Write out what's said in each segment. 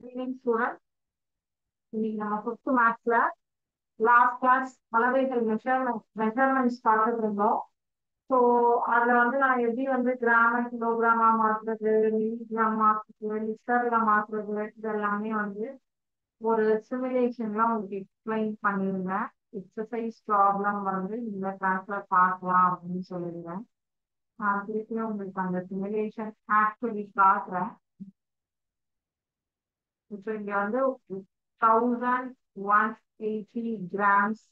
Evening student. இன்னைக்கு நம்ம fifth மேத்ஸ்ல last class அளவைகள் மெஷர்மெண்ட்ஸ் பார்த்துட்டு இருந்தோம். ஸோ அதுல நான் எப்படி கிராம கிலோகிராமா மாத்துறது, மில்லிகிராம் மாத்துறது, லிட்டர்ல மாத்துறது, இது எல்லாமே ஒரு சிமுலேஷன்லாம் உங்களுக்கு எக்ஸ்பிளைன் பண்ணியிருந்தேன். எக்ஸசைஸ் ப்ராப்ளம் இந்த கிளாஸ்ல பார்க்கலாம் அப்படின்னு சொல்லியிருந்தேன். நான் திருப்பியும் உங்களுக்கு அந்த சிமுலேஷன் ஆக்சுவலி காட்டுறேன். இப்போ இங்க 1180 கிராம்ஸ்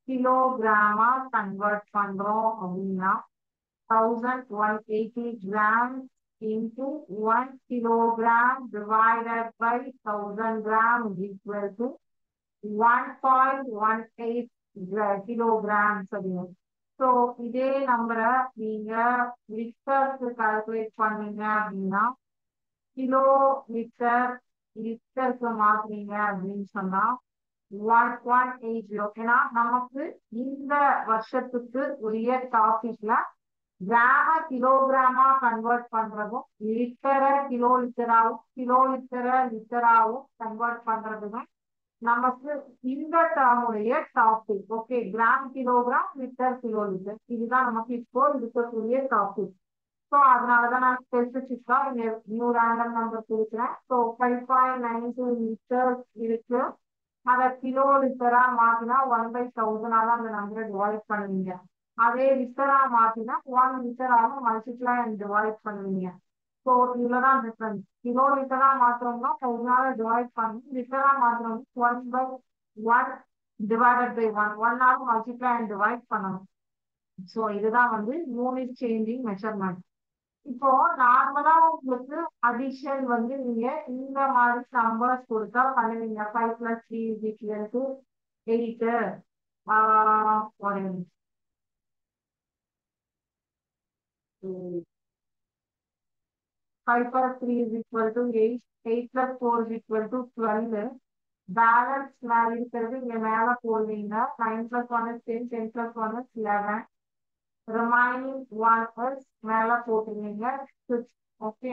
கிலோகிராமா கன்வெர்ட் பண்றோம் அப்படின்னா 1180 grams into 1 kilogram divided by 1000 gram is equal to 1.18 kilograms அப்படின்னு. ஸோ இதே நம்பரை நீங்க லிட்டருக்கு கால்குலேட் பண்ணீங்க அப்படின்னா கிலோ லிட்டர் லிட்டருக்கு மாத்துறீங்க அப்படின்னு சொன்னா 1.80. ஏன்னா நமக்கு இந்த வருஷத்துக்கு உரிய டாபிக்ல கிராம கிலோகிராமா கன்வெர்ட் பண்றதும் லிட்டரை கிலோ லிட்டராவும் கன்வெர்ட் பண்றதும் நமக்கு இந்த டேர்முடைய topic. Okay, gram kilogram litre kilo litre இதுதான் நமக்கு இப்போ இருக்கக்கூடிய டாபிக். ஸோ அதனாலதான் நான் ஸ்பெசிபிக்கா இங்க நியூ ரேண்டம் நம்பர் கொடுக்குறேன். ஸோ 5.92 லிட்டர் இருக்கு. அதை கிலோ லிட்டரா மாத்தினா 1/1000 அந்த நம்பரை டிவைட் பண்ணுவீங்க. அதே லிட்டரா மாத்தினா 1 லிட்டராக மல்டிப்ளை அண்ட் டிவைட் பண்ணுவீங்க. ஸோ இதுலதான் டிஃபரன்ஸ். கிலோ லிட்டரா மாத்திரம்னா 1000 டிவைட் பண்ணி, லிட்டரா மாத்திரம் 1/1 divided by 1 multiply and divide பண்ணணும். ஸோ இதுதான் யூனிட் சேஞ்சிங் மெஷர்மெண்ட். இப்போ நார்மலா உங்களுக்கு அடிஷன் நீங்க இந்த மாதிரி நம்பர்ஸ் கொடுத்தா பண்ணுவீங்க. 5 + 3 = 8. ஒரு 5 + 3 = 8. 8 + 4 = 12. பேலன்ஸ் மேல இருக்கிறது இங்க மேல போடுவீங்க. 9 + 1 is 10. 10 + 1 is 11. ரிமைனிங் 1 is மேல போட்டுருவீங்க 6. ஓகே,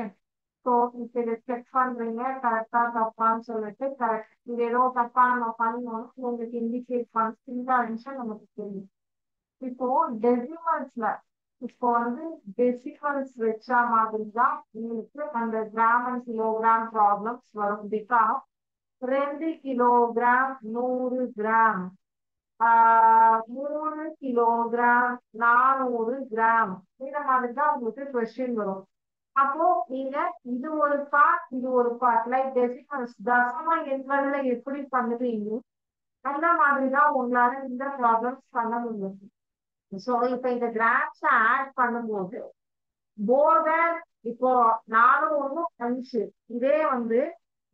ஸோ இப்போ இதை செக் பண்றீங்க கரெக்டா தப்பான்னு சொல்லிட்டு. கரெக்ட், இது ஏதோ தப்பா நம்ம பண்ணணும் உங்களுக்கு இண்டிகேட் பண்ண இந்த அடிஷன் நமக்கு தெரியும். இப்போ டெசிமல்ஸ்ல இப்போ டெசிமல்ஸ் வச்சா மாதிரி தான் உங்களுக்கு அந்த கிராம் அண்ட் கிலோகிராம் ப்ராப்ளம்ஸ் வரும். Because 2 kilogram 100 gram, 3 kilogram 400 gram, இந்த மாதிரி தான் உங்களுக்கு கொஸ்டின் வரும். அப்போ நீங்க இது ஒரு பார்ட் இது ஒரு பார்ட், லைக் டெசிமல்ஸ் தசம எண்கள்ல எப்படி பண்ணுவீங்க அந்த மாதிரிதான் உங்களால இந்த ப்ராப்ளம்ஸ் பண்ண முடியும். ஸோ இப்ப இந்த கிராம்ஸ் ஆட் பண்ணும்போது போர்டர் இப்போ 4 இதே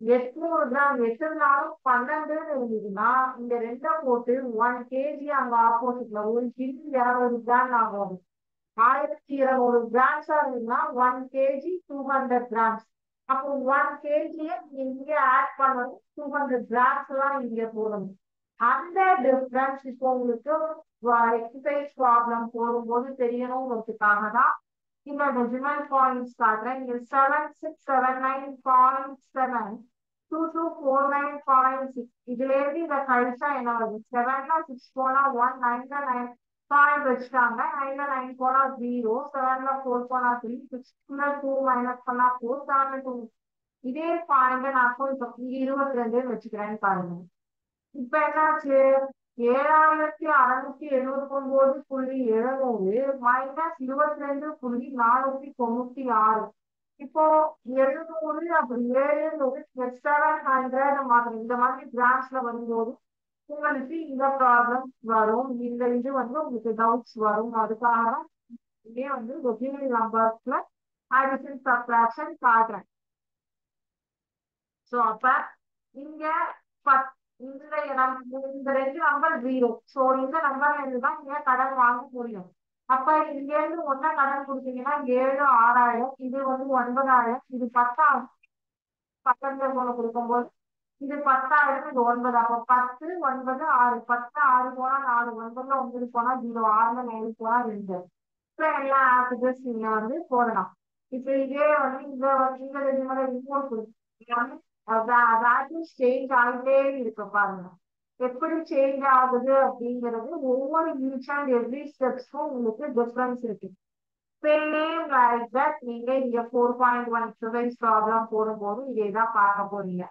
800 கிராம் 8 நாளும் 12 இருந்ததுன்னா இந்த ரெண்டை போட்டு 1 kg அங்க ஆப்போசிட்ல 1 kg 200 கிராம் ஆகும். 1200 கிராம்ஸ் இருந்ததுன்னா 1 kg 200 கிராம்ஸ். அப்போ 1 kg இங்க ஆட் பண்ணணும், 200 கிராம்ஸ் எல்லாம் இங்க போடணும். அந்த டிஃபரன்ஸ் இப்போ உங்களுக்கு எக்ஸசைஸ் ப்ராப்ளம் போடும்போது தெரியணுங்கிறதுக்காக தான் இந்த டெசிமல் பாயிண்ட்ஸ் காட்டுறேன். இங்க 7679.7 2249.6 இதுல இருந்து இதை கழிச்சா என்ன வருது? 7ல 6 போனா 1, 9ல 9 பாயிண்ட் வச்சுட்டாங்க. 9ல 9 போனா 0, 7ல 4 போனா 3, 6ல 2 மைனஸ் பண்ணா 4, 7ல 2. இதே பாயிண்ட் நான் இப்போ 22 வச்சுக்கிறேன்னு பாருங்க. இப்ப என்னாச்சு? 7679.700 மைனஸ் 22.496. இப்போ 700 அப்படி 700 மாதிரி இந்த மாதிரி கிராம்ஸ்ல வரும்போது உங்களுக்கு இந்த ப்ராப்ளம் வரும். இந்த இது உங்களுக்கு டவுட்ஸ் வரும். அதுக்காக இதே டெசிமல் நம்பர்ஸ்ல அடிஷன் சப்ட்ராக்ஷன் காட்டுறேன். ஸோ அப்ப இங்க இந்த ரெண்டு நம்பர் 0. ஸோ இந்த நம்பர்ல இருந்து தான் நீங்க கடன் வாங்க முடியும். அப்ப இங்க இருந்து ஒன்னா கடன் கொடுத்தீங்கன்னா 7 6000, இது 9000, இது 10,000. பக்கத்துல போன கொடுக்கும்போது இது 10,000, இது 9. அப்ப 10 9 6, 10 6 போனா 4, 9ல 9 போனா 0, 6ல 9 போனா 2. இப்ப எல்லா ஆப்ஜெக்ட்ஸ் நீங்க போடலாம். இப்ப இதே இந்த ரெண்டு மேல ரிப்போர்ட் கொடுத்து வேல்யூஸ் சேஞ்ச் ஆகிட்டே இருக்கு பாருங்க. எப்படி சேஞ்ச் ஆகுது அப்படிங்கிறது ஒவ்வொரு ஈச் அண்ட் எவ்ரி ஸ்டெப்ஸ்க்கும் உங்களுக்கு டிஃபரன்ஸ் இருக்கு. சேம் லைக் தட் நீங்க இங்க 4.1 எக்ஸசைஸ் ப்ராப்ளம் போடும்போது இதேதான் பார்க்க போறீங்க.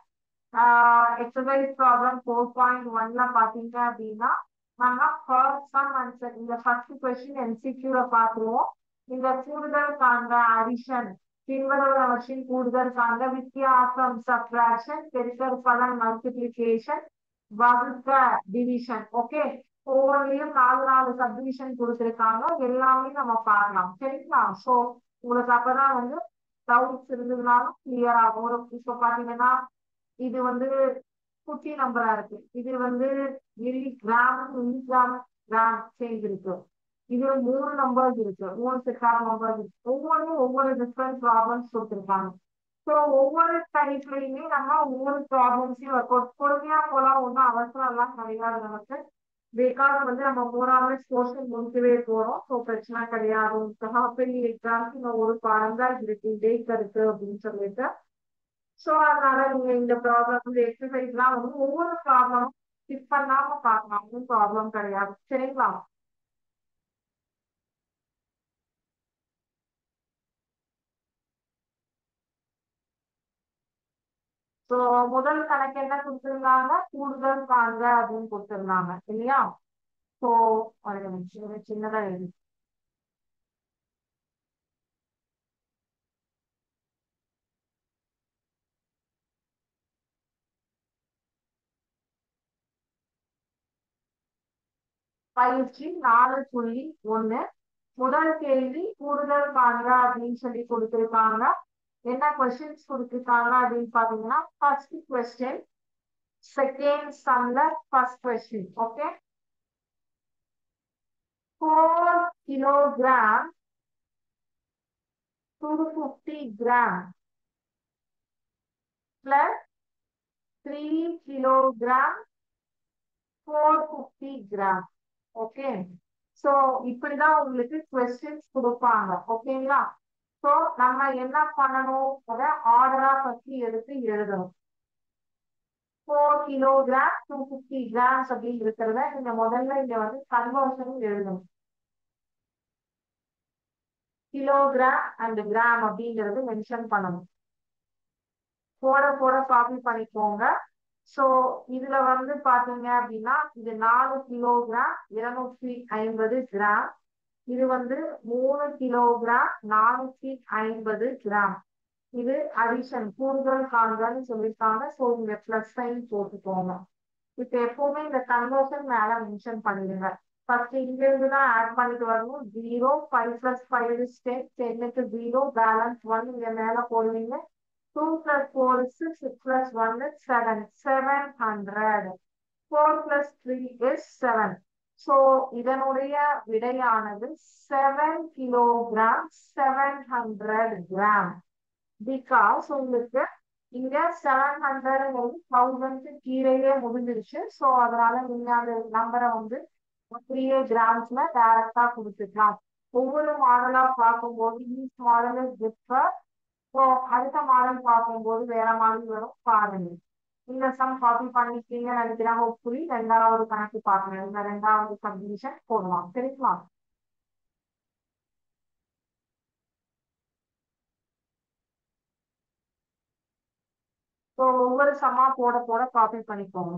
எக்ஸசைஸ் ப்ராப்ளம் 4.1ல பாத்தீங்க அப்படின்னா நம்ம ஃபர்ஸ்ட் சம் ஆன்சர் இந்த ஃபர்ஸ்ட் கொஸ்டின் எம்சிக்யூல பார்த்துருவோம். இந்த கூடுதல் காண்க அடிஷன் பின்வருவனவற்றின் கூடுதல் காண்க வித்தியாசம் சப்ட்ராக்ஷன் பெருக்கல் பலன் மல்டிபிளிகேஷன் வகுக்க டிவிஷன். ஓகே, ஒவ்வொன்றிலையும் 4 சப்டிவிஷன் கொடுத்துருக்காங்க. எல்லாமே நம்ம பார்க்கலாம். சரிங்களா? ஸோ உங்களுக்கு அப்பதான் வந்து டவுட்ஸ் இருந்ததுனாலும் கிளியர் ஆகும். இப்போ பாத்தீங்கன்னா இது வந்து குட்டி நம்பரா இருக்கு. இது வந்து மில்லிகிராம் கிராம் சேஞ்ச் இருக்கு. இது 3 நம்பர்ஸ் இருக்கு, 3 செட் ஆஃப் நம்பர்ஸ் இருக்கு. ஒவ்வொன்றும் ஒவ்வொரு டிஃப்ரெண்ட் ப்ராப்ளம்ஸ் கொடுத்துருக்காங்க. ஸோ ஒவ்வொரு டைப்லயுமே நம்ம ஒவ்வொரு ப்ராப்ளம்ஸையும் ஒர்க் அவுட் பொறுமையா போலாம். ஒன்றும் அவசரம் எல்லாம் கிடையாது நமக்கு. பிகாஸ் வந்து நம்ம 3வது போர்ஷன் முடிக்கவே போறோம். ஸோ பிரச்சனை கிடையாது. பெரிய எக்ஸாம்ஸ் இந்த ஒரு பாடம் தான் இருக்கு டேட் இருக்கு அப்படின்னு சொல்லிட்டு. ஸோ அதனால நீங்க இந்த ப்ராப்ளம் இந்த எக்ஸசைஸ் எல்லாம் வந்து ஒவ்வொரு ப்ராப்ளமும் ஸ்கிப் பண்ணாம பார்க்கலாம். ஒன்றும் ப்ராப்ளம் கிடையாது. சரிங்களா? ஸோ முதல் கணக்கு என்ன கொடுத்துருந்தாங்க? கூடுதல் காண்க அப்படின்னு கொடுத்துருந்தாங்க இல்லையா? ஸோ ஒரு நிமிஷம் சின்னதா எழுதி பயிற்சி 4.1 முதல் கேள்வி கூடுதல் காண்க அப்படின்னு சொல்லி கொடுத்துருக்காங்க. என்ன கொஸ்டின்ஸ் கொடுத்துருக்காங்க அப்படின்னு பாத்தீங்கன்னா ஃபர்ஸ்ட் கொஸ்டின் செகண்ட் சம்ல first question. Okay, 4 kilogram 250 grams plus 3 kilogram 450 grams. Okay, so இப்படிதான் உங்களுக்கு கொஸ்டின்ஸ் கொடுப்பாங்க. ஓகேங்களா? சோ நம்ம என்ன பண்ணணும்? அதை ஆர்டரா பத்தி எடுத்து எழுதணும். 4 kilogram 250 grams அப்படின்னு இருக்கிறத நீங்க முதல்ல இங்க வந்து கன்வர்ஷன் எழுதணும். கிலோகிராம் அண்ட் கிராம் அப்படிங்கிறது மென்ஷன் பண்ணணும். போட போட காப்பி பண்ணிக்கோங்க. சோ இதுல வந்து பாத்தீங்க அப்படின்னா இது 4 கிலோகிராம் 250 கிராம். இது வந்து 3 கிலோகிராம் 450 கிராம். இது அடிஷன் கூடுதல் காண்கன்னு சொல்லியிருக்காங்க. சோ இங்க பிளஸ் சைன் போட்டுக்கோங்க. இப்ப எப்பவுமே இந்த கன்வர்ஷன் மேல மென்ஷன் பண்ணிடுங்க. ஃபர்ஸ்ட் இங்க இருந்து தான் ஆட் பண்ணிட்டு வரணும். 0 5 + 5 is 10 10க்கு 0 பேலன்ஸ் 1 இங்க மேல போடுவீங்க. 2 + 4 is 6 6 + 1 is 7 700 4 + 3 is 7. so இதனுடைய விடையானது 7 கிலோகிராம் 700 கிராம். பிகாஸ் உங்களுக்கு இங்க 700 1000 கீழேயே முடிஞ்சிருச்சு. சோ அதனால நீங்க அந்த நம்பரை வந்து 3 கிராம்ஸ்ல டைரக்டா கொடுத்துக்கலாம். ஒவ்வொரு மாடலா பார்க்கும்போது each model is differ. So அடுத்த மாடல் பார்க்கும்போது வேற மாதிரி வரும் பாருங்க. இந்த சம் காப்பி பண்ணிட்டீங்கன்னு நினைக்கிறேன். ஹோப்ஃபுல்லி 2வது கணக்கு பார்க்கணும். இந்த 2வது சப்டிவிஷன் போடலாம். சரிங்களா? ஸோ ஒவ்வொரு சம்மா போட போட காப்பி பண்ணிக்கோங்க.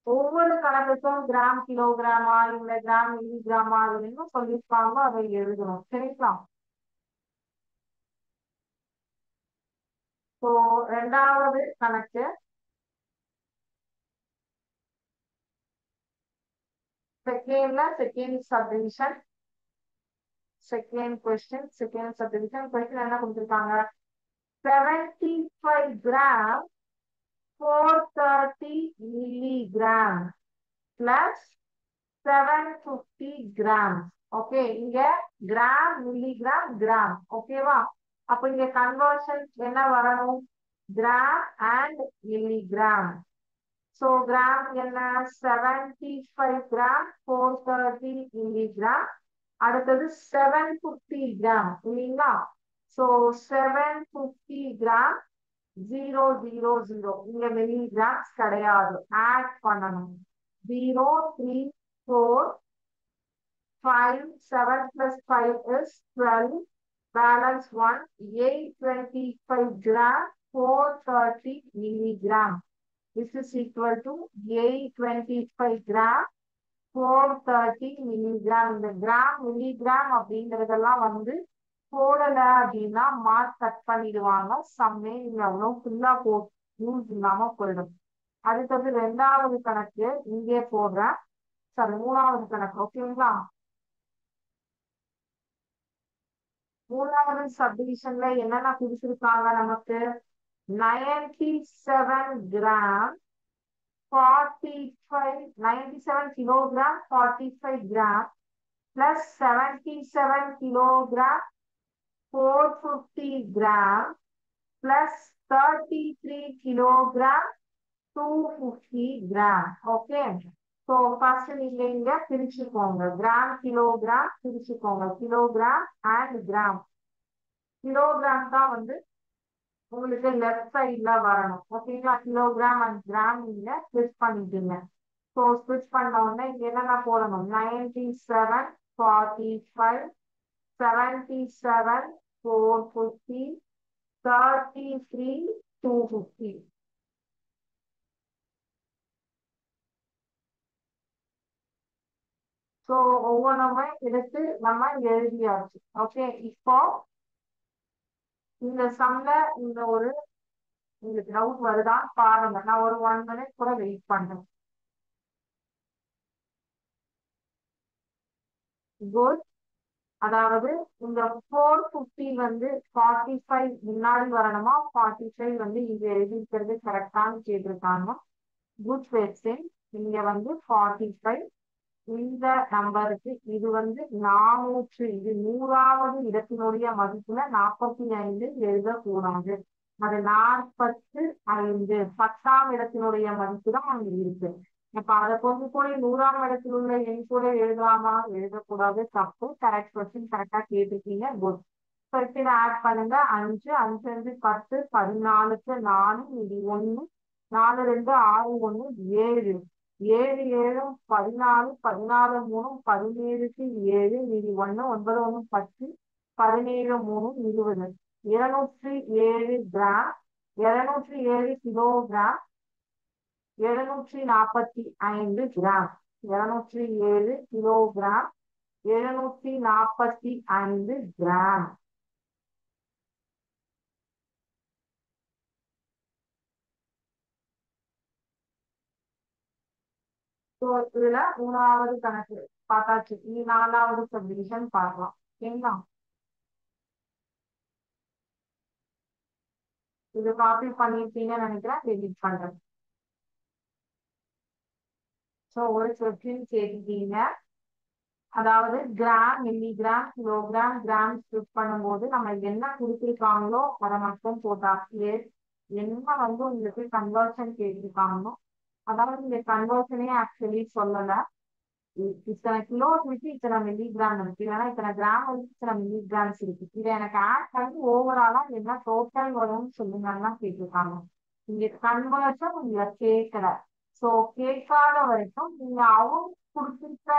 ஒவ்வொரு கணக்குக்கும் கிராம் கிலோகிராமா இல்ல கிராம் மில்லிகிராமா அப்படின்னு சொல்லியிருப்பாங்க. அதை எழுதணும். சரிங்களா? ஸோ 2வது கணக்கு second subdivision second question second subdivision question என்ன கொடுத்துருக்காங்க? 75 gram 430 milligram plus 750 grams. Okay, இங்க கிராம் மில்லிகிராம் கிராம். ஓகேவா? அப்ப இங்க கன்வர்ஷன் என்ன வரணும்? Gram and milligram. So gram என்ன? 75 கிராம் 430 milligram. அடுத்தது 750 கிராம் இல்லைங்களா? So 750 gram 000 இங்க milligrams கிடையாது. ஆட் பண்ணணும். 0 3 4 5 7 plus 5 is 12. Balance 1 825 gram 430 milligram. This is equal to 825 gram 430 milligram. இந்த கிராம் மில்லிகிராம் அப்படிங்கறதெல்லாம் வந்து போடல அப்படின்னா மார்க் கட் பண்ணிடுவாங்க. சம்மே இங்க அவ்வளவு ஃபுல்லா யூஸ் இல்லாம போயிடும். அடுத்தது ரெண்டாவது கணக்கு இங்கே போடுறேன். சாரி, மூணாவது கணக்கு. ஓகேங்களா? மூணாவது சப்டிவிஷன்ல என்னென்ன கொடுத்திருக்காங்க நமக்கு? 97 gram 45 97 kilogram 45 gram plus 77 kilogram 450 gram plus 33 kilogram 250 gram. Okay. So first நீங்க பிரிச்சுக்கோங்க. கிராம் கிலோகிராம் பிரிச்சுக்கோங்க. Kilogram and gram. கிலோகிராம் தான் வந்து உங்களுக்கு லெஃப்ட் சைட்ல வரணும். ஓகேங்களா? கிலோகிராம் அண்ட் கிராம் நீங்க ஸ்விட்ச் பண்ணிட்டீங்க. ஸோ ஸ்விட்ச் பண்ண உடனே இங்க என்னென்ன போடணும்? 97 45 77 450 33 250. ஸோ ஒவ்வொன்றுமே எடுத்து நம்ம எழுதியாச்சு. ஓகே. இப்போ இந்த சம்ல இந்த ஒரு உங்களுக்கு டவுட் வருதா பாருங்க. நான் ஒரு 1 minute கூட வெயிட் பண்றேன். குட். அதாவது இந்த 450 வந்து 45 முன்னாடி வரணுமா, 45 வந்து இங்க எழுதிக்கிறது கரெக்டான்னு கேட்டிருக்காங்க. Good question. இங்க வந்து 45 இந்த நம்பருக்கு இது வந்து 400. இது 100வது இடத்தினுடைய மதிப்புல 45 எழுதக்கூடாது. அது 45 10ஆம் இடத்தினுடைய மதிப்பு தான் அங்க இருக்கு. அப்ப அதை கொண்டு போய் 100ஆம் இடத்தில் உள்ள எண் கூட எழுதலாமா? எழுதக்கூடாது. தப்பு. Correct question. கரெக்டா கேட்டிருக்கீங்க. குட். கொஸ்டின் ஆட் பண்ணுங்க. 5 5 10 14க்கு 4 இது 1 4 2 6 1 7 7 7 14 14 3 17க்கு 7 மீதி 1 9 1 10 17 3 20 207 gram 207 kilogram 745 gram 207 kilogram 745 gram. இதுல மூணாவது கணக்கு பார்த்தாச்சு. இனி நாலாவது சப்டிவிஷன் பார்க்கலாம். ஓகேங்களா? இது காப்பி பண்ணிருப்பீங்கன்னு நினைக்கிறேன். எடிட் பண்றேன். சோ ஒரு கொஸ்டின் கேட்டுட்டீங்க. அதாவது gram milligram kilogram gram split பண்ணும்போது நம்ம என்ன கொடுத்திருக்காங்களோ அதை மட்டும் போட்டா என்ன வந்து உங்களுக்கு கன்வர்ஷன் கேட்டிருக்காங்களோ, அதாவது இந்த கன்வர்ஷனே ஆக்சுவலி சொல்லல. இத்தனை கிலோ இருக்கு, இத்தனை மில்லிகிராம் இருக்கு, இல்லைன்னா இத்தனை கிராம் இருக்கு, இத்தனை மில்லிகிராம்ஸ் இருக்கு. இதை எனக்கு ஆட் பண்ணி ஓவராலா என்ன டோட்டல் வரும்னு சொல்லுங்கன்னா கேட்டிருக்காங்க. இங்க கன்வர்ஷன் உங்களை கேட்கல. சோ கேட்காத வரைக்கும் நீங்க அவங்க கொடுத்திருக்க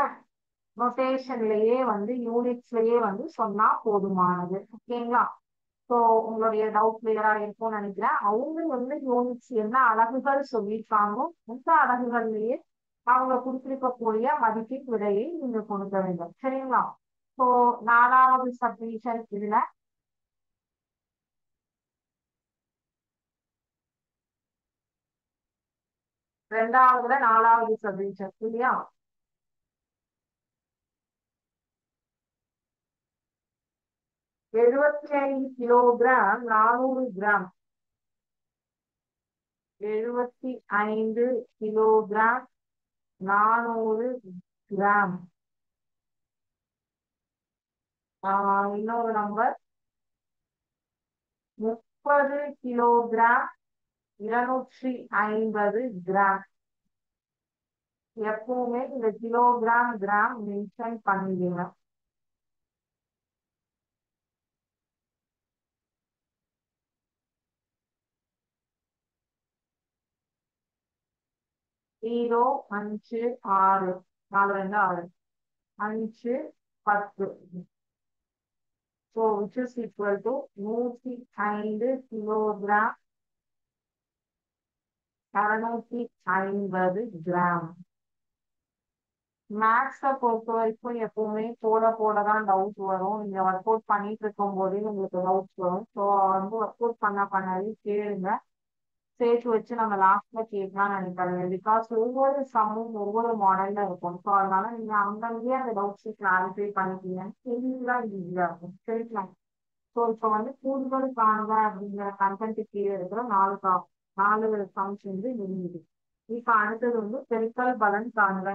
நொட்டேஷன்லயே வந்து யூனிட்ஸ்லயே வந்து சொன்னா போதுமானது. ஓகேங்களா? ஸோ உங்களுடைய டவுட் கிளியரா இருக்கும்னு நினைக்கிறேன். அவங்க வந்து யூனிட்ஸ் என்ன அலகுகள் சொல்லியிருக்காங்க, இந்த அலகுகள்லயே அவங்க கொடுத்திருக்கக்கூடிய மதிப்பின் விடையை நீங்க கொடுக்க வேண்டும். சரிங்களா? ஸோ நாலாவது சப்டிவிஷன் இதுல ரெண்டாவதுல நாலாவது சப்டிவிஷன் இல்லையா? 75 கிலோகிராம் 400 கிராம் 75 கிலோகிராம் 400 கிராம். இன்னொரு நம்பர் 30 கிலோகிராம் 250 கிராம். எப்பவுமே இந்த கிலோகிராம் கிராம் மென்ஷன் பண்ணிடுங்க. 0 5 6 4 2 6 5 10. So which is equal to 105 kilogram 250 gram. மேக்ஸை பொறுத்த வரைக்கும் எப்பவுமே போட போடதான் டவுட் வரும். நீங்க ஒர்க் அவுட் பண்ணிட்டு இருக்கும் போதே உங்களுக்கு டவுட்ஸ் வரும். ஸோ வந்து ஒர்க் அவுட் பண்ணவே கேளுங்க. சேர்த்து வச்சு நம்ம லாஸ்ட்ல கேட்கலாம்னு நினைக்காதீங்க. பிகாஸ் ஒவ்வொரு சம்மும் ஒவ்வொரு மாடல்ல இருக்கும். ஸோ அதனால நீங்க அங்கங்கேயே அந்த டவுட்ஸ் கிளாரிஃபை பண்ணிட்டீங்கன்னா தெளிவா ஈஸியா இருக்கும். சரிங்களா? ஸோ இப்போ வந்து கூடுதல் காண்க அப்படிங்கிற கண்டென்ட் கீழே இருக்கிற 4 சம்ஸ் வந்து எழுதிது. இப்ப அடுத்தது வந்து பெருக்கல் பலன் காண்க,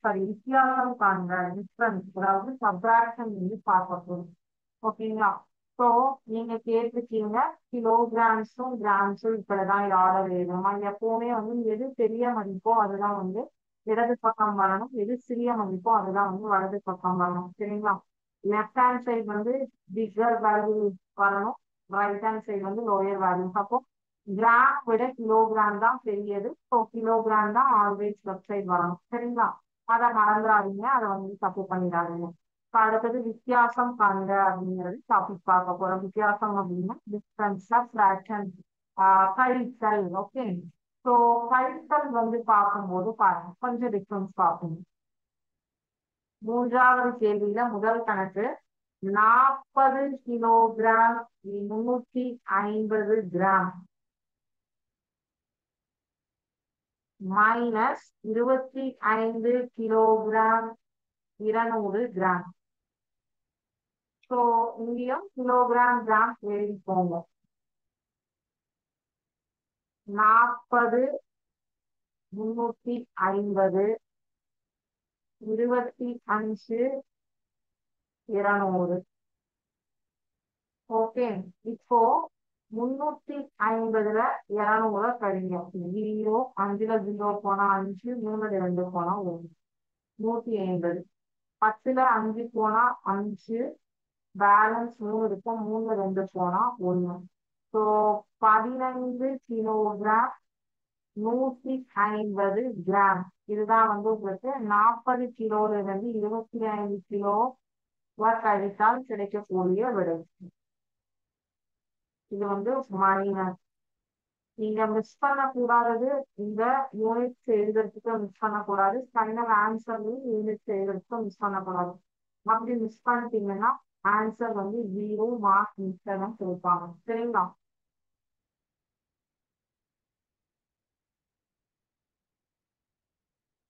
சாரி வித்தியாசம் காண்க, டிஃபரன்ஸ், அதாவது சப்ராக்ஷன் வந்து பார்க்க போறோம். ஓகேங்களா? ஸோ நீங்க கேட்டிருக்கீங்க கிலோகிராம்ஸும் கிராம்ஸும் இப்படிதான் ஆர்டர் எழுதணுமா? எப்பவுமே வந்து எது பெரிய மதிப்போ அதுதான் வந்து இடது பக்கம் வரணும், எது சிறிய மதிப்போ அதுதான் வந்து வலது பக்கம் வரணும். சரிங்களா? லெஃப்ட் ஹேண்ட் சைடு வந்து பிக்கர் வேல்யூ வரணும், ரைட் ஹேண்ட் சைடு வந்து லோயர் வேல்யூ. அப்போ கிராம் விட கிலோகிராம் தான் பெரியது. ஸோ கிலோகிராம் தான் ஆல்வேஸ் லெஃப்ட் சைடு வரணும். சரிங்களா? அதை மறந்துடாதீங்க, அதை வந்து தப்பு பண்ணிடாதீங்க. இப்ப அடுத்தது வித்தியாசம் காண்க அப்படிங்கிறது டாபிக் பார்க்க போறோம். வித்தியாசம் அப்படின்னா டிஃபரன்ஸ், ஃபிராக்ஷன், கழித்தல். ஓகே. ஸோ கழித்தல் வந்து பார்க்கும்போது பாருங்க கொஞ்சம் டிஃபரன்ஸ் பார்க்கணும். மூன்றாவது கேள்வியில முதல் கணக்கு 40 kilogram 350 gram minus 25 kilogram 200 gram. So இங்கேயும் கிலோகிராம் கிராம் எழுதிக்கோங்க. 40 350 25 200. ஓகே. இப்போ 350ல 200 கழிங்க. 0 5ல 0 போனா 5, 3ல 2 போனா 1, 150. 10ல 5 போனா 5, பேலன்ஸ் 3 இருக்கும், 3ல 2 போனா 1. So 15 kilogram 150 gram. இதுதான் வந்து உங்களுக்கு 40 கிலோல இருந்து 25 கிலோ கழித்தால் கிடைக்கக்கூடிய விடை. இது வந்து மைனஸ். நீங்க மிஸ் பண்ணக்கூடாதது இந்த யூனிட்ஸ் எழுதுறதுக்கு மிஸ் பண்ணக்கூடாது, ஃபைனல் ஆன்சர்லையும் யூனிட்ஸ் எழுதுறதுக்கு மிஸ் பண்ணக்கூடாது. அப்படி மிஸ் பண்ணிட்டீங்கன்னா ஆன்சர் வந்து 0 மார்க் மிஸ் தான் கொடுப்பாங்க. சரிங்களா?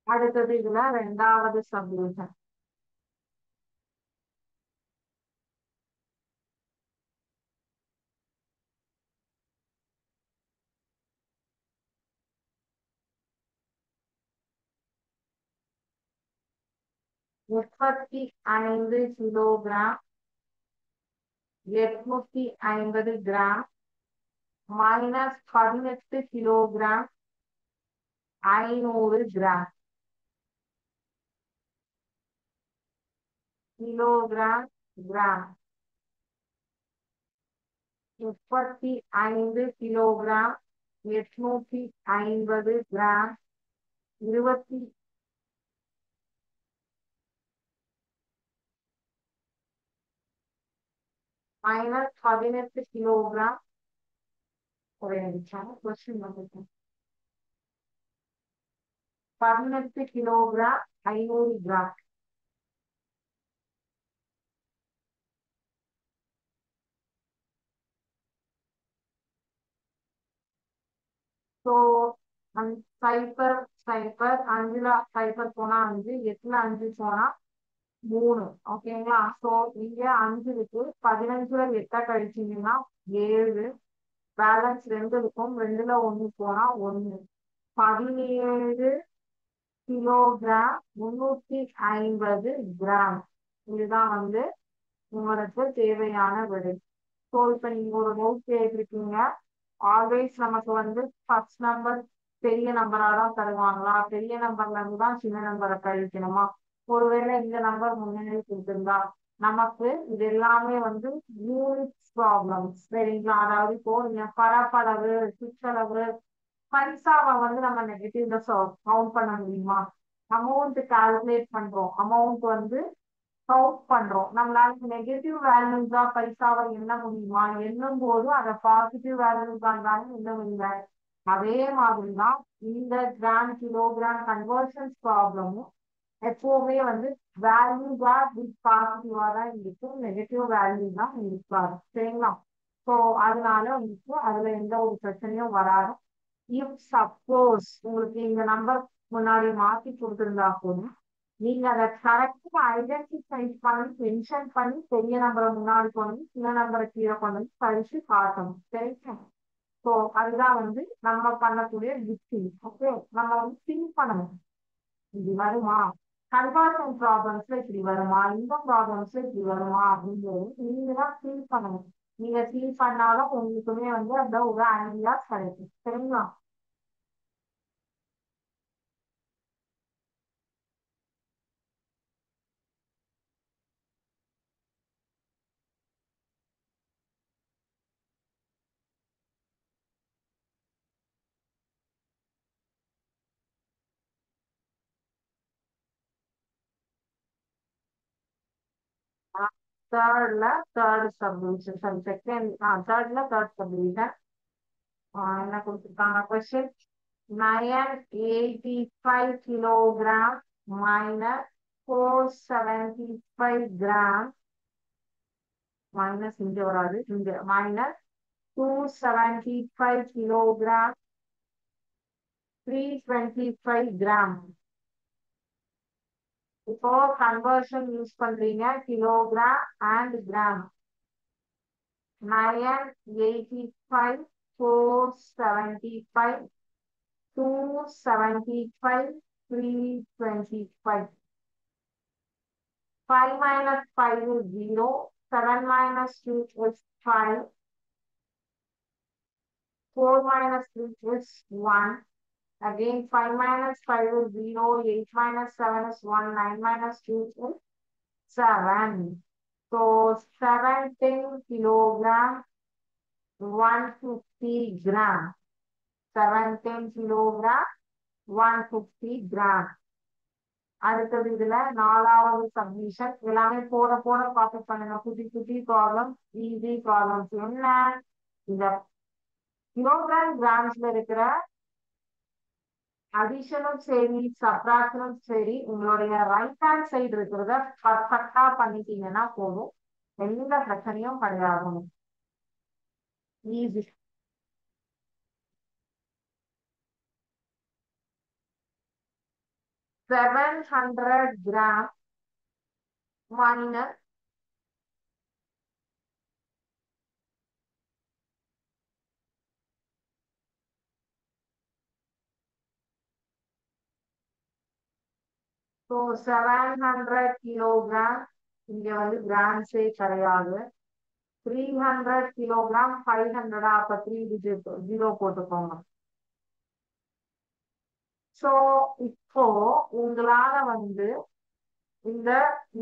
அடுத்தது இதுல 2வது சப்டிவிஷன். முப்பத்தி 5 kilogram 850 gram minus 18 kilogram 500 gram. Kilogram gram 35 kilogram 850 gram 20 minus 18 kilogram. ஒரே நிமிஷம் கொஸ்டின் வந்து 18 கிலோகிராம் 500 கிராம். ஸோ சைபர் சைபர் 5ல சைபர் போனா 5, 8ல 5 போனா 3. ஓகேங்களா? ஸோ இங்க 5 இருக்கு, 15ல 8 கழிச்சீங்கன்னா 7, பேலன்ஸ் 2 இருக்கும், 2ல 1 போனா 1. 17 கிலோகிராம் 350 கிராம். இதுதான் வந்து உங்களுக்கு தேவையான விடை. ஸோ இப்ப நீங்க ஒரு நோட் கேட்டிருக்கீங்க, ஆல்வேஸ் நமக்கு வந்து ஃபர்ஸ்ட் நம்பர் பெரிய நம்பரா தான் தருவாங்களா, பெரிய நம்பர்ல இருந்து தான் சின்ன நம்பரை கழிக்கணுமா? ஒருவேளை இந்த நம்பர் முன்னாடி கொடுத்திருந்தா நமக்கு இது எல்லாமே வந்து யூனிட்ஸ் ப்ராப்ளம்ஸ். சரிங்களா? அதாவது இப்போ நீங்க பரப்பளவு, சுற்றளவு, பைசாவை வந்து நம்ம நெகட்டிவ்ல கவுண்ட் பண்ண முடியுமா? அமௌண்ட் கால்குலேட் பண்றோம், அமௌண்ட் வந்து கவுண்ட் பண்றோம், நம்மளால நெகட்டிவ் வேல்யூஸ் தான் பைசாவை எண்ண முடியுமா? எண்ணும் போது அதை பாசிட்டிவ் வேல்யூஸ் தான் எண்ண முடியல. அதே மாதிரிதான் இந்த கிராம் கிலோகிராம் கன்வர்ஷன்ஸ் ப்ராப்ளமும் எப்பவுமே வந்து வேல்யூஸா பாசிட்டிவா தான் இருக்கும், நெகட்டிவ் வேல்யூ தான் இருக்காது. சரிங்களா? ஸோ அதனால உங்களுக்கு அதுல எந்த ஒரு பிரச்சனையும் வராது. இஃப் சப்போஸ் உங்களுக்கு இந்த நம்பர் முன்னாடி மாத்தி கொடுத்திருந்தா போதும், நீங்க அதை கரெக்டா ஐடென்டிஃபை பண்ணி மென்ஷன் பண்ணி பெரிய நம்பரை முன்னாடி கொண்டு வந்து சின்ன நம்பரை கீழே கொண்டு வந்து கழிச்சு காட்டணும். சரிங்களா? ஸோ அதுதான் வந்து நம்ம பண்ணக்கூடிய டிஸ்டிங். ஓகே, நம்ம வந்து திங்க் பண்ணணும், இது வருமா, கன்வர்ஷன் ப்ராப்ளம்ஸ்ல இப்படி வருமா, இந்த ப்ராப்ளம்ஸ்ல இப்படி வருமா அப்படிங்கிறது நீங்க தான் ஃபீல் பண்ணணும். நீங்க ஃபீல் பண்ணாலும் உங்களுக்குமே வந்து அந்த ஒரு ஐடியா கிடைக்கும். சரிங்களா? தேர்ட்ல third subdivision, sorry second, third subdivision என்ன கொடுத்துருக்காங்க question? 985 kilogram minus 475 gram, minus இங்க வராது, இங்க மைனஸ் 275 கிலோகிராம் 325 கிராம். இப்போ கன்வர்ஷன் யூஸ் பண்றீங்க kilogram and gram. 985 475 275 325. 5 minus 5 is 0. 7 minus 2 is 5. 4 minus 3 is 1. Again 5 minus 5 is 0. 8 minus 7 is 1. 9 minus 2 is 7. So 17 kilogram 150 gram. 17 kilogram 150 gram. அடுத்தது இதுல நாலாவது submission. எல்லாமே போட போட ப்ராசஸ் பண்ணுங்க. குட்டி குட்டி ப்ராப்ளம், ஈஸி ப்ராப்ளம்ஸ். என்ன இந்த கிலோகிராம் கிராம்ஸ்ல இருக்கிற அடிஷனும் சரி சப்ராக்ஷனும் சரி உங்களுடைய ரைட் ஹேண்ட் சைடு இருக்கிறத பர்ஃபெக்டா பண்ணிட்டீங்கன்னா போதும், எந்த பிரச்சனையும் கிடையாது. ஈஸி. 700 கிராம் மைனஸ் 700 கிலோகிராம், இங்க வந்து கிராம்ஸே கிடையாது. 300 கிலோகிராம் 500, அப்ப 3 டிஜிட் 0 போட்டுக்கோங்க. சோ இப்போ உங்களால வந்து இந்த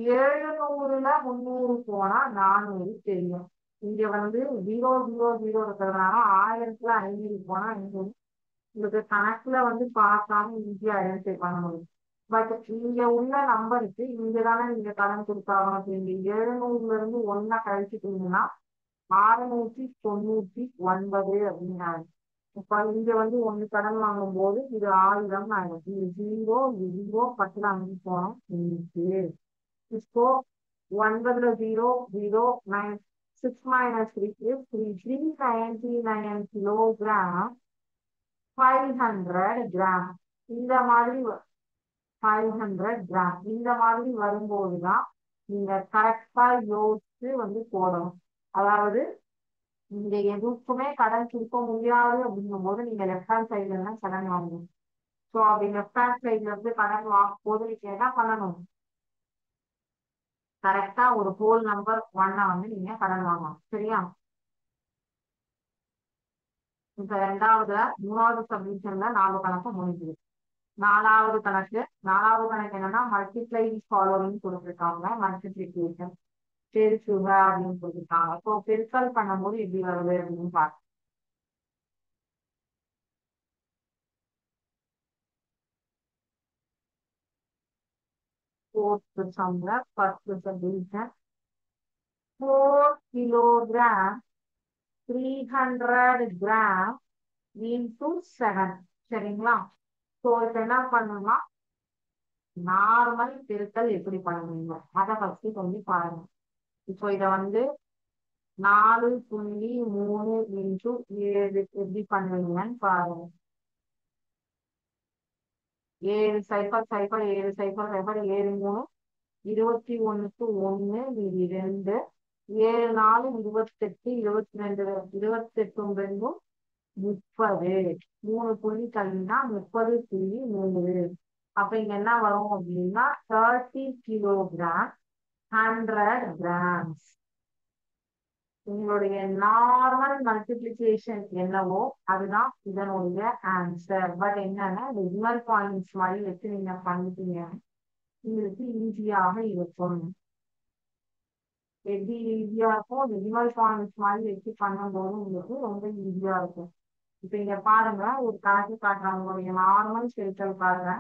700ல 300 போனா 400 தெரியும். இங்க வந்து 000 இருக்கிறதுனால 1000ல 500 போனா உங்களுக்கு கணக்குல வந்து பார்க்காம ஈஸியா ஐடென்டிஃபை பண்ண முடியும். பட் இங்க உள்ள நம்பருக்கு இங்கதானே நீங்க கடன் கொடுத்தாங்க. இந்த 700ல இருந்து 1 கழிச்சுட்டீங்கன்னா 699 அப்படின்னாரு. இப்ப இங்க வந்து 1 கடன் வாங்கும் போது இது 1000 ஆயிடும். இது 0 0 10ல 5 போனோம் இருக்கு. இப்போ 9ல 0 0 9 6 minus 3 is 3 399 கிலோகிராம் 500 கிராம். இந்த மாதிரி 500 கிராம் இந்த மாதிரி வரும்போதுதான் நீங்க கரெக்டா யோசிச்சு வந்து போடணும். அதாவது நீங்க எதுக்குமே கடன் கொடுக்க முடியாது அப்படிங்கும் போது நீங்க லெஃப்ட் ஹேண்ட் சைட்ல தான் கடன் வாங்கணும். ஸோ அப்படி லெஃப்ட் ஹேண்ட் சைட்ல இருந்து கடன் வாங்கும் போது நீங்க என்ன பண்ணணும்? கரெக்டா ஒரு ஹோல் நம்பர் 1 வந்து நீங்க கடன் வாங்கணும். சரியா? இப்ப மூணாவது சப்மிஷன்ல 4 கணக்கு முடிஞ்சுது. நாலாவது கணக்கு என்னன்னா மல்டிப்ளை ஃபாலோவிங் கொடுத்துருக்காங்க. மல்டிப்ளிகேஷன் பெருக்குக அப்படின்னு கொடுத்துருக்காங்க. ஸோ பெருக்கல் பண்ணும்போது எப்படி வருது அப்படின்னு பார்க்க fourth summer, first subdivision. 4 kilogram, 300 gram into 7. சரிங்களா? ஸோ இப்போ என்ன பண்ணணும்னா நார்மல் பெருக்கல் எப்படி பண்ணுவீங்க அதை ஃபர்ஸ்ட் கொஞ்சம் பாருங்க. இப்போ இதை வந்து 4.3 இன்டு 7 எப்படி பண்ணுவீங்கன்னு பாருங்க. 7 சைபர் சைபர் 7 சைபர் சைபர் 7 3 21க்கு 1 மீதி 2 7 4 28 22 28 2 30 3 புள்ளி தள்ளினா 30.3. அப்ப இங்க என்ன வரும் அப்படின்னா 30 கிலோகிராம் 100 கிராம்ஸ். உங்களுடைய நார்மல் மல்டிபிளிகேஷன் என்னவோ அதுதான் இதனுடைய ஆன்சர். பட் என்னன்னா டெசிமல் பாயிண்ட்ஸ் மாதிரி வச்சு நீங்க பண்ணிட்டீங்க உங்களுக்கு ஈஸியாக இருக்கும். எப்படி ஈஸியா இருக்கும் டெசிமல் பாயிண்ட்ஸ் மாதிரி வச்சு பண்ணும்போது உங்களுக்கு ரொம்ப ஈஸியா இருக்கும். இப்ப இங்க பாருங்க ஒரு கணக்கு காட்டுறாங்க. உங்களுடைய நார்மல் பெருக்கல் பாருங்க.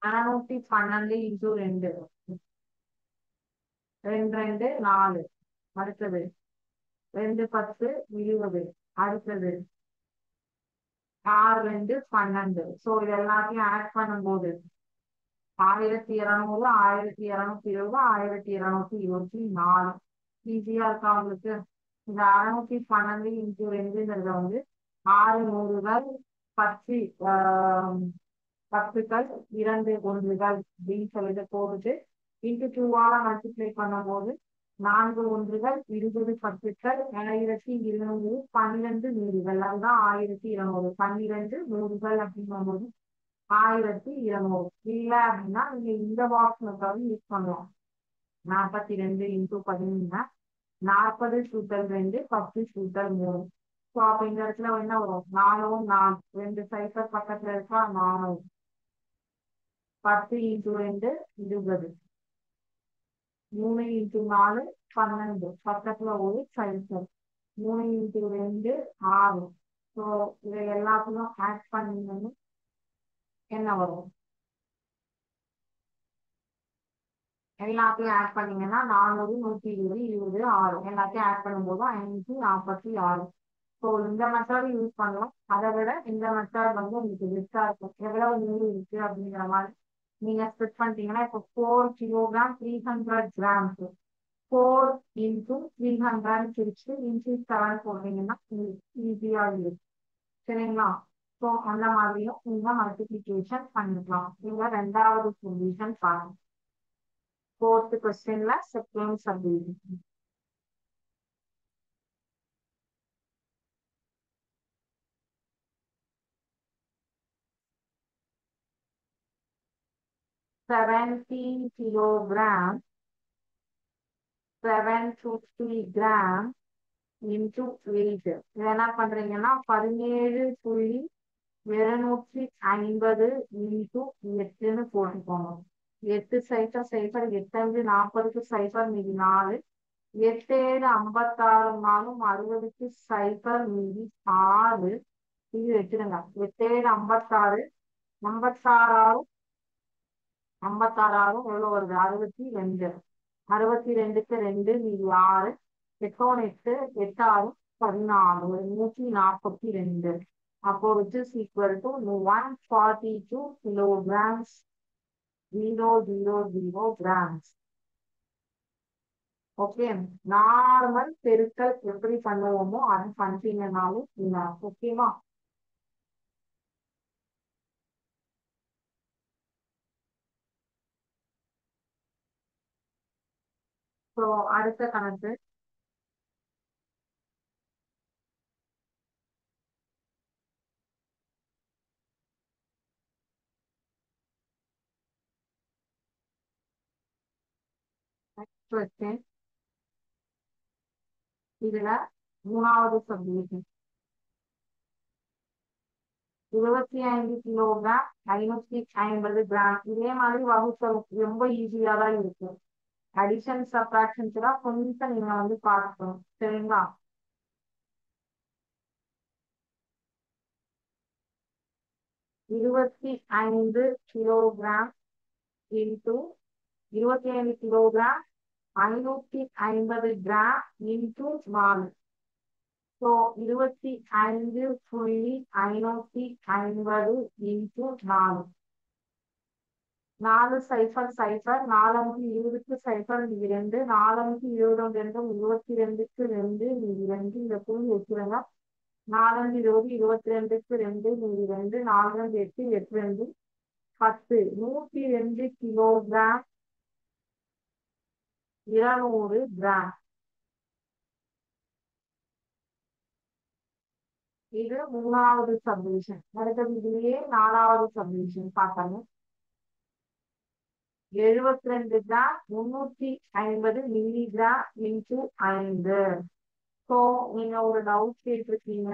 அறுநூத்தி 12 இன்டூ 2 2 2 4. அடுத்தது 2 10 20. அடுத்தது 6 2 12. ஸோ இது எல்லாத்தையும் ஆட் பண்ணும்போது 1200 1220 1224. ஈஸியா இருக்கா உங்களுக்கு? இந்த 612 இன்டூ 2ங்கிறத வந்து 6 நூறுகள் 10 10கள் 2 ஒன்றுகள் அப்படின்னு சொல்லிட்டு போட்டுட்டு இன்டு 2ஆல மல்டிப்ளை பண்ணும்போது 4 ஒன்றுகள் 20 10கள் 1200 12 நூறுகள். அதுதான் 1200. 12 நூறுகள் அப்படிங்கும்போது 1200. இல்ல அப்படின்னா நீங்க இந்த பாக்ஸ் மெத்தட் யூஸ் பண்ணலாம். 42 இன்டூ 13 40 கூட்டல் 2 10 கூட்டல் 3. ஸோ அப்ப இந்த இடத்துல என்ன வரும்? 4 4 2 சைபர் பக்கத்துல இருக்கா 4 10 இன்டூ 2 20 3 இன்டூ 4 12 பக்கத்துல ஒரு சைபர் 3 இன்டூ 2 6. ஸோ இதை எல்லாத்தையும் ஆட் பண்ணீங்கன்னு என்ன வரும்? எல்லாத்தையும் ஆட் பண்ணீங்கன்னா 400 120 20 6 எல்லாத்தையும் ஆட் பண்ணும்போது 546. ஸோ இந்த மெத்தட் யூஸ் பண்ணலாம். அதை விட இந்த மெத்தட் வந்து உங்களுக்கு பெஸ்டா இருக்கும். எவ்வளவு நூறு இருக்கு அப்படிங்கிற மாதிரி நீங்க ஸ்பிட் பண்ணிட்டீங்கன்னா இப்போ 4 கிலோகிராம் 300 கிராம்ஸ் 4 இன்டூ 300 பிரிச்சு இன்டூ 7 போட்டீங்கன்னா ஈஸியா இருக்கு. சரிங்களா? ஸோ அந்த மாதிரியும் நீங்க மல்டிபிளிகேஷன் பண்ணிக்கலாம். நீங்க ரெண்டாவது சொல்யூஷன் பாருங்க. ஃபோர்த் கொஸ்டின்ல second subdivision. 17 kilogram 750 gram into 8. இது என்ன பண்றீங்கன்னா 17.750 into 8ன்னு போட்டுக்கோங்க. 8 சைபர் சைபர் 8 5 40க்கு சைபர் மீதி 4 8 7 56 நாளும் 60க்கு சைபர் மீதி 6. இது வச்சிருங்க. 8 7 56 56 56 எவ்வளவு வருது? 62. 62க்கு 2 மீதி 6 8 8 8 6 14 142. அப்போ which is equal to 142 kilograms 000 grams. Okay. Normal பெருக்கல் எப்படி பண்ணுவோமோ அது பண்ணிட்டீங்கன்னாலும் ஓகேவா? ஸோ அடுத்த கணக்கு கொஸ்டின். இதுல மூணாவது சப்டிவிஷன் 25 கிலோகிராம் 550 கிராம். இதே மாதிரி வகுத்தல் ரொம்ப ஈஸியா தான் இருக்கு. அடிஷன் சப்ராக்ஷன்ஸ் எல்லாம் கொஞ்சம் நீங்க வந்து பார்க்கணும். சரிங்களா? 25 kilogram into 25 kilogram 550 gram into 4. So 25.550 into 4. 4 cipher cipher 4 20க்கு சைஃபர் 2 4 22 22க்கு 2 2 இந்த புள்ளி வச்சுருங்க. 4 20 22க்கு 2 2 4 8 8 2 10 102 கிலோகிராம் 200 கிராம். இது 3வது சப்டிவிஷன். அடுத்தது இதுலயே 4வது சப்டிவிஷன் பார்க்கணும். 72 கிராம் 350 மில்லிகிராம் இன்டூ 5. ஸோ நீங்க ஒரு டவுட் கேட்டிருக்கீங்க.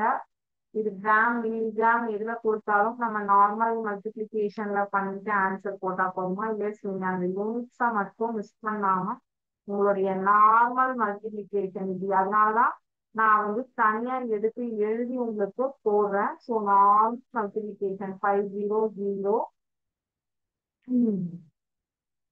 இது கிராம் மில்லிகிராம் எதுல கொடுத்தாலும் நம்ம நார்மல் மல்டிபிளிகேஷன்ல பண்ணிட்டு ஆன்சர் போட்டா போதுமா? எஸ், நீங்க அந்த யூனிட்ஸா மட்டும் மிஸ் பண்ணாம உங்களுடைய நார்மல் மல்டிபிளிகேஷன் இது. அதனாலதான் நான் வந்து தனியா எடுத்து எழுதி உங்களுக்கு போடுறேன். ஸோ நார்மல் மல்டிபிளிகேஷன் 500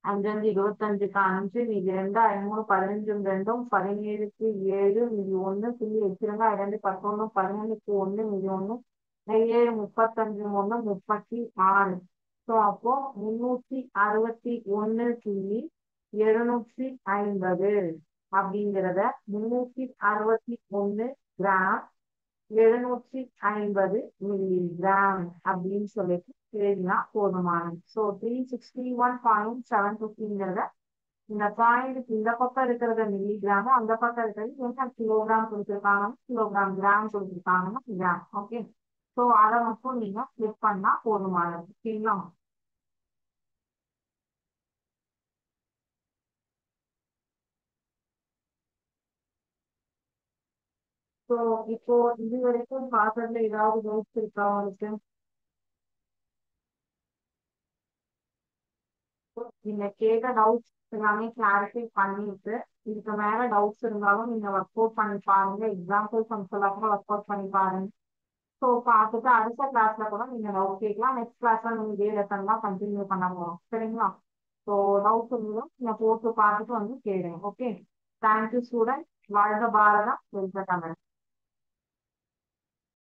5 25க்கு 5 மீதி 2 3 15 2 17க்கு 7 மீதி 1 புள்ளி வச்சிருங்க. 2 11 11க்கு 1 மீதி 1 7 35 1 36. ஸோ அப்போ 361.750 அப்படிங்கிறத 361 கிராம் 750 மில்லிகிராம் அப்படின்னு சொல்லிட்டு எழுதினா போதுமானது. ஸோ 361.750ங்கிறத இந்த பாயிண்ட்க்கு இந்த பக்கம் இருக்கிறத மில்லிகிராம், அந்த பக்கம் இருக்கிறது என்ன கிலோகிராம் கொடுத்துருக்காங்க, கிலோகிராம் கிராம் கொடுத்துருக்காங்கன்னா கிராம். ஓகே, ஸோ அதை மட்டும் நீங்க கிளிக் பண்ணா போதுமானது. சரிங்களா? ஸோ இப்போ இது வரைக்கும் பார்த்ததுல ஏதாவது டவுட்ஸ் இருக்கா உங்களுக்கு? நீங்க கேட்ட டவுட்ஸ் எல்லாமே கிளாரிஃபை பண்ணிட்டு இதுக்கு மேல டவுட்ஸ் இருந்தாலும் நீங்க ஒர்க் அவுட் பண்ணி பாருங்க. எக்ஸாம்பிள் சம்ஸ் எல்லாம் கூட ஒர்க் அவுட் பண்ணி பாருங்க. ஸோ பார்த்துட்டு அடுத்த கிளாஸ்ல கூட நீங்க டவுட் கேட்கலாம். நெக்ஸ்ட் கிளாஸ்ல நீங்க இதே லெசன் தான் கண்டினியூ பண்ண போறோம். சரிங்களா? ஸோ டவுட்ஸ் இருந்தாலும் நீங்க போட்டு பார்த்துட்டு வந்து கேளுங்க. Okay, thank you student. வாழ்க பாரதம், வெல்க தமிழ்.